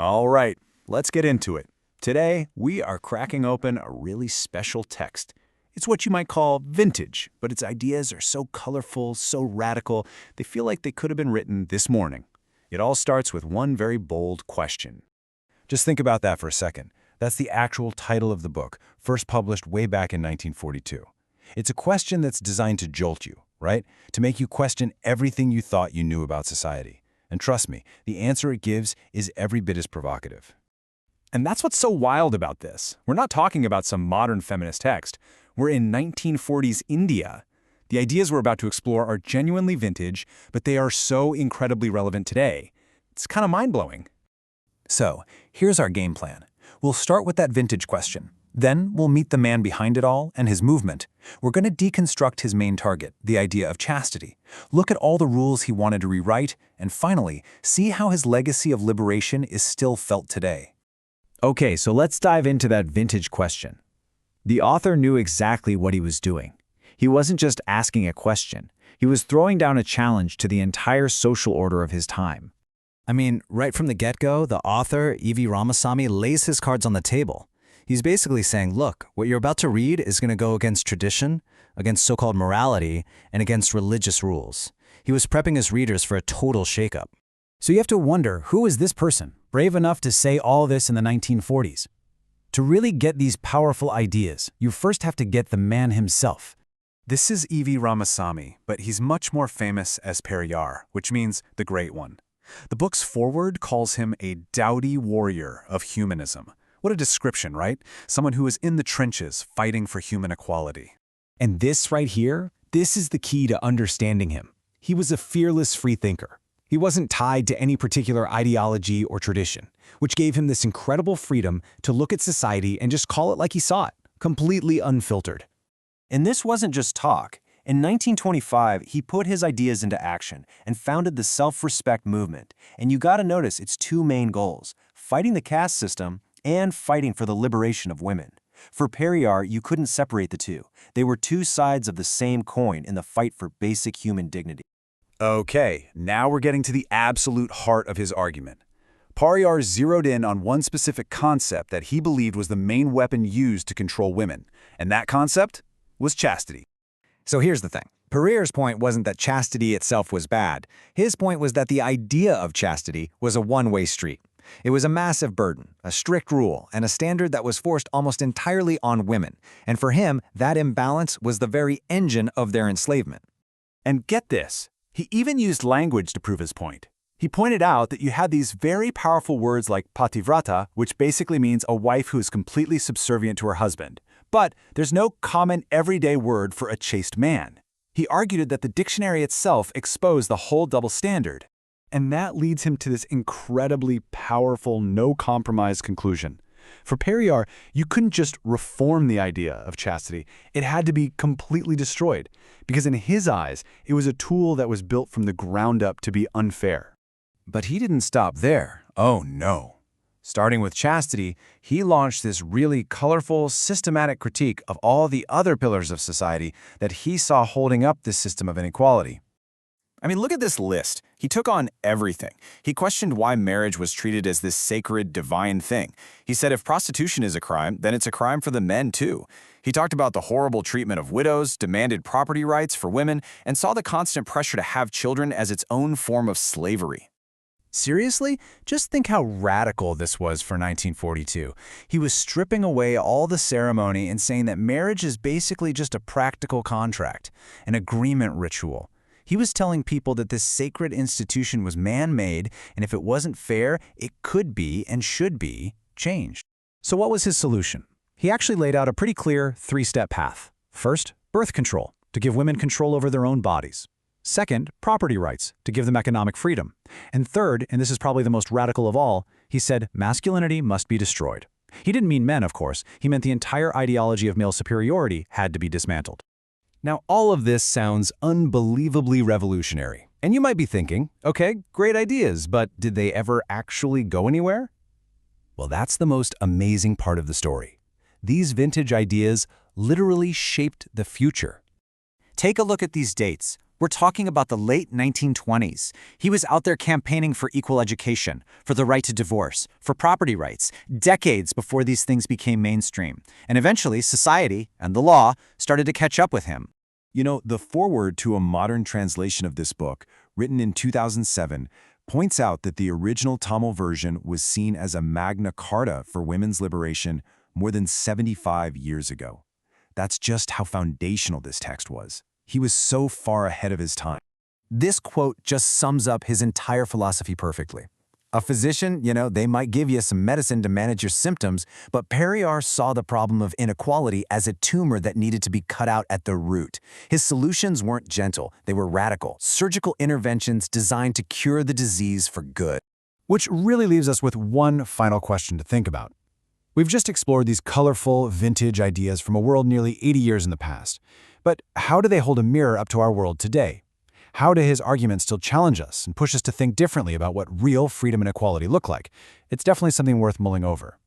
All right, let's get into it. Today, we are cracking open a really special text. It's what you might call vintage, but its ideas are so colorful, so radical, they feel like they could have been written this morning. It all starts with one very bold question. Just think about that for a second. That's the actual title of the book, first published way back in 1942. It's a question that's designed to jolt you, right? To make you question everything you thought you knew about society. And trust me, the answer it gives is every bit as provocative. And that's what's so wild about this. We're not talking about some modern feminist text. We're in 1940s India. The ideas we're about to explore are genuinely vintage, but they are so incredibly relevant today. It's kind of mind-blowing. So, here's our game plan. We'll start with that vintage question. Then we'll meet the man behind it all and his movement. We're going to deconstruct his main target, the idea of chastity. Look at all the rules he wanted to rewrite, and finally, see how his legacy of liberation is still felt today. Okay, so let's dive into that vintage question. The author knew exactly what he was doing. He wasn't just asking a question. He was throwing down a challenge to the entire social order of his time. I mean, right from the get-go, the author, Ramasamy, lays his cards on the table. He's basically saying, look, what you're about to read is going to go against tradition, against so-called morality, and against religious rules. He was prepping his readers for a total shakeup. So you have to wonder, who is this person, brave enough to say all this in the 1940s? To really get these powerful ideas, you first have to get the man himself. This is Ramasamy, but he's much more famous as Periyar, which means the Great One. The book's foreword calls him a doughty warrior of humanism. What a description, right? Someone who is in the trenches fighting for human equality. And this right here, this is the key to understanding him. He was a fearless freethinker. He wasn't tied to any particular ideology or tradition, which gave him this incredible freedom to look at society and just call it like he saw it, completely unfiltered. And this wasn't just talk. In 1925, he put his ideas into action and founded the self-respect movement. And you gotta notice its two main goals, fighting the caste system and fighting for the liberation of women. For Periyar, you couldn't separate the two. They were two sides of the same coin in the fight for basic human dignity. Okay, now we're getting to the absolute heart of his argument. Periyar zeroed in on one specific concept that he believed was the main weapon used to control women, and that concept was chastity. So here's the thing. Periyar's point wasn't that chastity itself was bad. His point was that the idea of chastity was a one-way street. It was a massive burden, a strict rule, and a standard that was forced almost entirely on women. And for him, that imbalance was the very engine of their enslavement. And get this, he even used language to prove his point. He pointed out that you had these very powerful words like pativrata, which basically means a wife who is completely subservient to her husband. But there's no common everyday word for a chaste man. He argued that the dictionary itself exposed the whole double standard. And that leads him to this incredibly powerful, no-compromise conclusion. For Periyar, you couldn't just reform the idea of chastity. It had to be completely destroyed, because in his eyes, it was a tool that was built from the ground up to be unfair. But he didn't stop there. Oh no. Starting with chastity, he launched this really colorful, systematic critique of all the other pillars of society that he saw holding up this system of inequality. I mean, look at this list. He took on everything. He questioned why marriage was treated as this sacred, divine thing. He said if prostitution is a crime, then it's a crime for the men too. He talked about the horrible treatment of widows, demanded property rights for women, and saw the constant pressure to have children as its own form of slavery. Seriously? Just think how radical this was for 1942. He was stripping away all the ceremony and saying that marriage is basically just a practical contract, an agreement ritual. He was telling people that this sacred institution was man-made, and if it wasn't fair, it could be and should be changed. So what was his solution? He actually laid out a pretty clear three-step path. First, birth control, to give women control over their own bodies. Second, property rights, to give them economic freedom. And third, and this is probably the most radical of all, he said masculinity must be destroyed. He didn't mean men, of course. He meant the entire ideology of male superiority had to be dismantled. Now, all of this sounds unbelievably revolutionary. And you might be thinking, okay, great ideas, but did they ever actually go anywhere? Well, that's the most amazing part of the story. These vintage ideas literally shaped the future. Take a look at these dates. We're talking about the late 1920s. He was out there campaigning for equal education, for the right to divorce, for property rights, decades before these things became mainstream. And eventually, society and the law started to catch up with him. You know, the foreword to a modern translation of this book, written in 2007, points out that the original Tamil version was seen as a Magna Carta for women's liberation more than 75 years ago. That's just how foundational this text was. He was so far ahead of his time. This quote just sums up his entire philosophy perfectly. A physician, they might give you some medicine to manage your symptoms, but Periyar saw the problem of inequality as a tumor that needed to be cut out at the root. His solutions weren't gentle, they were radical, surgical interventions designed to cure the disease for good. Which really leaves us with one final question to think about. We've just explored these colorful, vintage ideas from a world nearly 80 years in the past. But how do they hold a mirror up to our world today? How do his arguments still challenge us and push us to think differently about what real freedom and equality look like? It's definitely something worth mulling over.